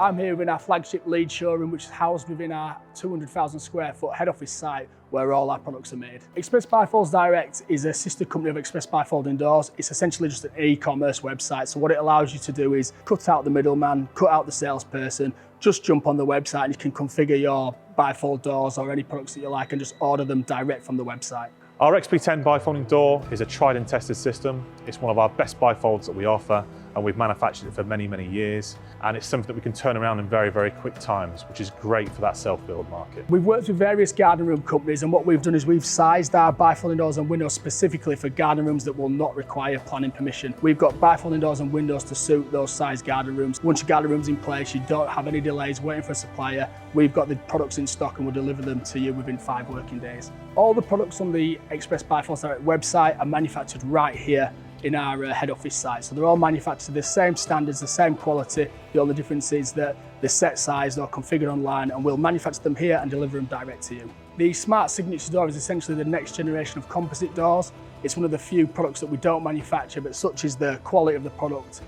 I'm here in our flagship Leeds showroom, which is housed within our 200,000 square foot head office site where all our products are made. Express Bifolds Direct is a sister company of Express Bifolding Doors. It's essentially just an e-commerce website. So what it allows you to do is cut out the middleman, cut out the salesperson, just jump on the website and you can configure your bifold doors or any products that you like and just order them direct from the website. Our XP10 bifolding door is a tried and tested system. It's one of our best bifolds that we offer, and we've manufactured it for many, many years. And it's something that we can turn around in very, very quick times, which is great for that self-build market. We've worked with various garden room companies, and what we've done is we've sized our bifolding doors and windows specifically for garden rooms that will not require planning permission. We've got bifolding doors and windows to suit those size garden rooms. Once your garden room's in place, you don't have any delays waiting for a supplier. We've got the products in stock and we'll deliver them to you within 5 working days. All the products on the Express Bifolds Direct website are manufactured right here in our head office site. So they're all manufactured to the same standards, the same quality. The only difference is that they're set size or configured online, and we'll manufacture them here and deliver them direct to you. The Smart Signature door is essentially the next generation of composite doors. It's one of the few products that we don't manufacture, but such is the quality of the product,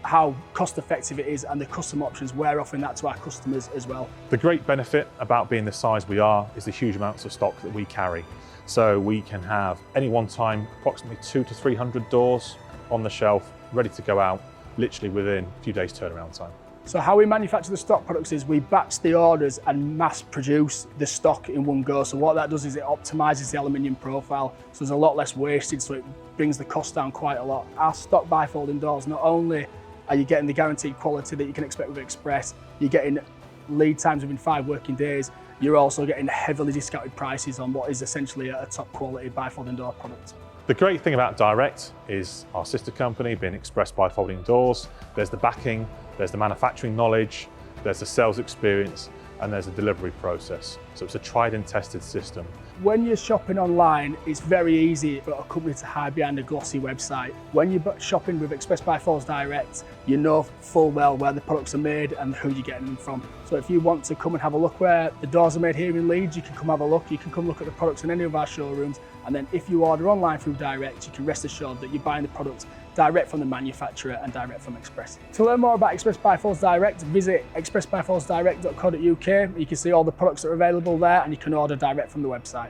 how cost effective it is, and the custom options, we're offering that to our customers as well. The great benefit about being the size we are is the huge amounts of stock that we carry. So we can have any one time approximately 200 to 300 doors on the shelf, ready to go out, literally within a few days turnaround time. So how we manufacture the stock products is we batch the orders and mass produce the stock in one go. So what that does is it optimises the aluminium profile, so there's a lot less wastage, so it brings the cost down quite a lot. Our stock bifolding doors, not only are you getting the guaranteed quality that you can expect with Express, you're getting lead times within 5 working days, you're also getting heavily discounted prices on what is essentially a top quality bifolding door product. The great thing about Direct is our sister company being Express Bifolding Doors. There's the backing, there's the manufacturing knowledge, there's the sales experience, and there's a delivery process. So it's a tried and tested system. When you're shopping online, it's very easy for a company to hide behind a glossy website. When you're shopping with Express Bifolds Direct, you know full well where the products are made and who you're getting them from. So if you want to come and have a look where the doors are made here in Leeds, you can come have a look. You can come look at the products in any of our showrooms. And then if you order online through Direct, you can rest assured that you're buying the products direct from the manufacturer and direct from Express. To learn more about Express Bifolds Direct, visit expressbifoldsdirect.co.uk. You can see all the products that are available there and you can order direct from the website.